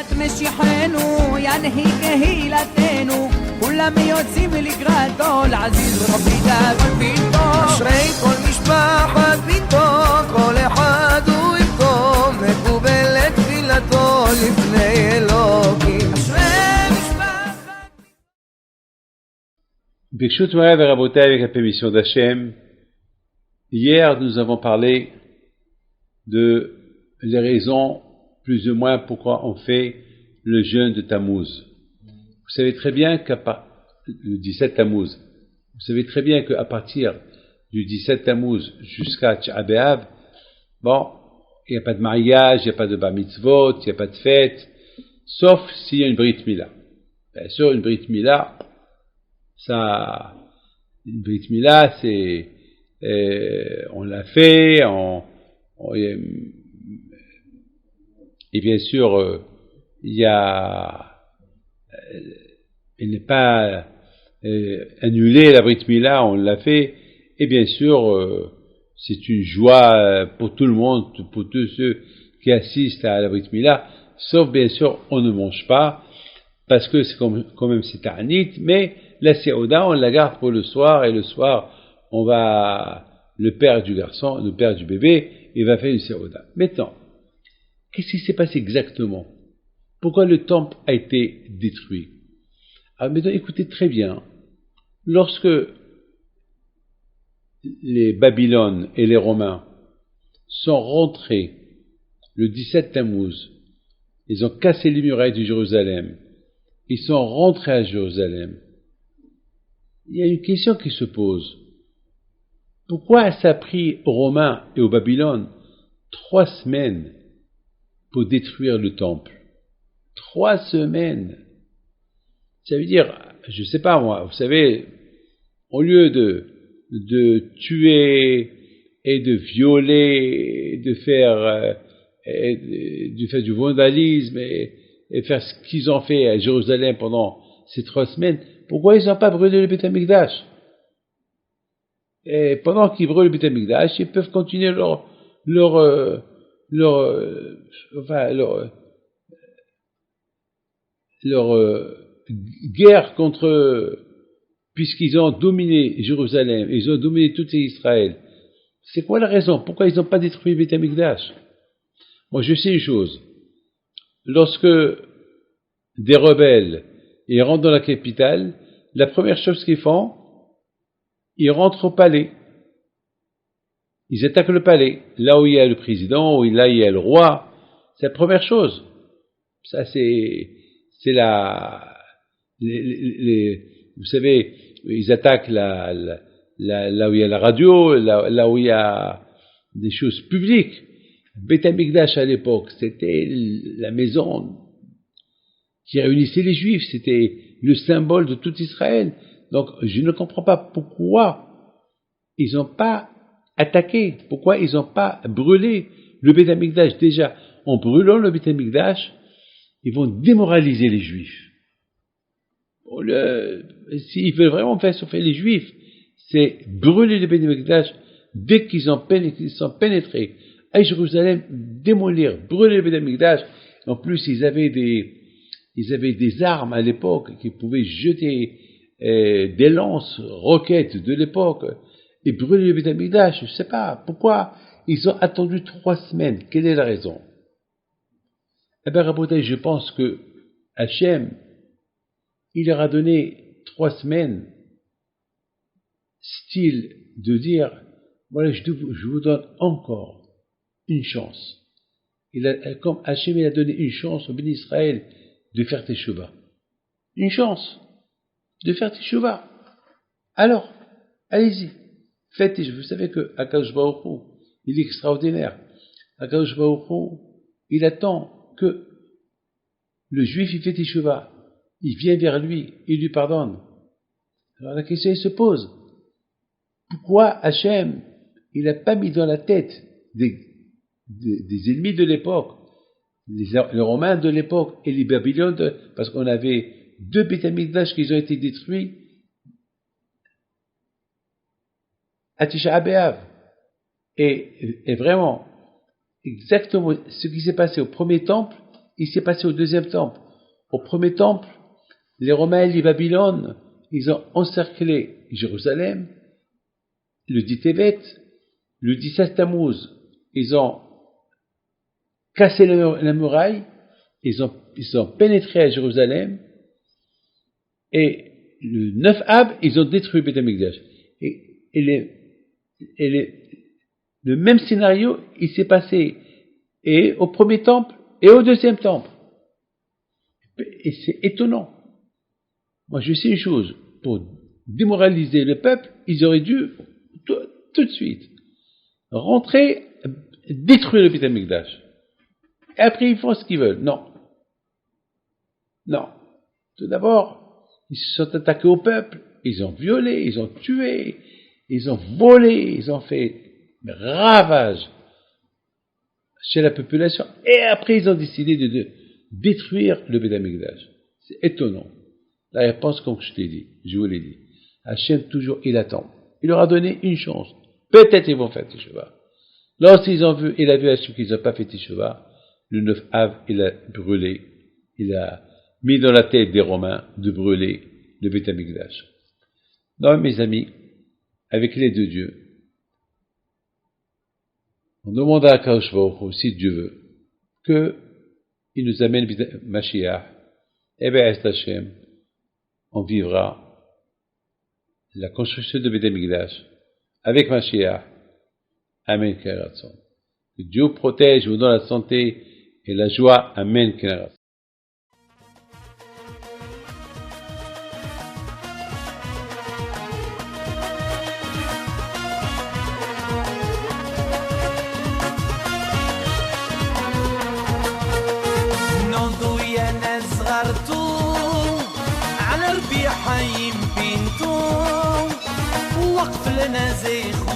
ביאת משיחנו ינהי קהילתנו כולם יוצאים לקראתו לעזיז רבי דאגון ביתו אשרי כל משפחת ביתו כל אחד הוא איתו מקובלת תפילתו לפני אלוקים אשרי משפחת Bikshut Morav et Rabotai avec la permission d'Hachem. Hier, nous avons parlé de les raisons, plus ou moins, pourquoi on fait le jeûne de Tammuz. Vous savez très bien le 17 Tammuz, vous savez très bien qu'à partir du 17 Tammuz jusqu'à Tisha B'Av, bon, il n'y a pas de mariage, il n'y a pas de bar mitzvot, il n'y a pas de fête, sauf s'il y a une brit mila. Bien sûr, une brit mila, une brit mila, c'est, on l'a fait, et bien sûr, il n'est pas annulé la brit mila, on l'a fait, et bien sûr, c'est une joie pour tout le monde, pour tous ceux qui assistent à la brit mila, sauf bien sûr, on ne mange pas, parce que c'est quand même c'est ta'anit, mais la séouda, on la garde pour le soir, et le soir, le père du garçon, le père du bébé, il va faire une séouda. Maintenant, qu'est-ce qui s'est passé exactement? Pourquoi le temple a été détruit? Alors maintenant, écoutez très bien. Lorsque les Babylones et les Romains sont rentrés le 17 Tammuz, ils ont cassé les murailles de Jérusalem, ils sont rentrés à Jérusalem. Il y a une question qui se pose. Pourquoi ça a pris aux Romains et aux Babylones 3 semaines pour détruire le temple? 3 semaines. Ça veut dire, je sais pas moi, vous savez, au lieu de tuer et de violer, de faire du vandalisme et faire ce qu'ils ont fait à Jérusalem pendant ces 3 semaines, pourquoi ils n'ont pas brûlé le Beth Amikdash? Et pendant qu'ils brûlent le Beth Amikdash, ils peuvent continuer leur guerre puisqu'ils ont dominé Jérusalem, ils ont dominé tout Israël. C'est quoi la raison? Pourquoi ils n'ont pas détruit le Beth Amikdash? Moi, je sais une chose. Lorsque des rebelles ils rentrent dans la capitale, la première chose qu'ils font, ils rentrent au palais. Ils attaquent le palais, là où il y a le président, là où il y a le roi. C'est la première chose. Ça, c'est vous savez, ils attaquent là où il y a la radio, là où il y a des choses publiques. Beth Amikdash à l'époque, c'était la maison qui réunissait les Juifs, c'était le symbole de tout Israël. Donc, je ne comprends pas pourquoi ils n'ont pas attaqué, pourquoi ils n'ont pas brûlé le Beth Amikdash. Déjà, en brûlant le Beth Amikdash, ils vont démoraliser les Juifs. S'ils veulent vraiment faire souffrir les Juifs, c'est brûler le Beth Amikdash dès qu'ils sont pénétrés à Jérusalem, démolir, brûler le Beth Amikdash. En plus, ils avaient des armes à l'époque qui pouvaient jeter des lances, roquettes de l'époque et brûler le Beth Amikdash. Je ne sais pas pourquoi ils ont attendu 3 semaines. Quelle est la raison? Eh bien, Rabotai, je pense que Hachem, il leur a donné 3 semaines, style de dire, voilà, je vous donne encore une chance. Comme Hachem, il a donné une chance au béni Israël de faire Teshuvah. Une chance de faire Teshuvah. Alors, allez-y, faites Teshuvah. Vous savez que Akadosh Baruch Hu, il est extraordinaire. Akadosh Baruch Hu, il attend que le juif, il fait Teshuvah. Il vient vers lui, il lui pardonne. Alors la question, elle se pose. Pourquoi Hachem, il n'a pas mis dans la tête des ennemis de l'époque, les Romains de l'époque et les Babyloniens, parce qu'on avait 2 Beth Amikdash qui ont été détruits à Tisha B'Av. Et vraiment, exactement ce qui s'est passé au premier temple, il s'est passé au deuxième temple. Au premier temple, les Romains et les Babylone, ils ont encerclé Jérusalem, le 10 Tevet, le 17 Tammuz, ils ont cassé la muraille, ils ont pénétré à Jérusalem, et le 9 Ab, ils ont détruit Beth Amikdash. Le même scénario, il s'est passé et au premier temple et au deuxième temple. Et c'est étonnant. Moi, je sais une chose, pour démoraliser le peuple, ils auraient dû tout de suite rentrer, détruire le Beth Amikdash. Et après, ils font ce qu'ils veulent. Non. Tout d'abord, ils se sont attaqués au peuple, ils ont violé, ils ont tué, ils ont volé, ils ont fait ravage chez la population, et après ils ont décidé de détruire le Beth Amikdash. C'est étonnant. La réponse, comme je vous l'ai dit, Hachem toujours, il attend. Il leur a donné une chance. Peut-être ils vont faire Teshuvah. Lorsqu'ils ont vu, il a vu Hachem qu'ils n'ont pas fait Teshuvah, le 9 Av, il a brûlé, il a mis dans la tête des Romains de brûler le Beth Amikdash. Donc, mes amis, avec l'aide de Dieu, on demande à Akadosh Baruch Hu, si Dieu veut, qu'il nous amène Mashiach, et bien, Hashem, on vivra la construction de Beth Amikdash avec Mashiach. Amen. Que Dieu protège, vous donne la santé et la joie. Amen. على ربيع حيم بنتو وقف لنا زي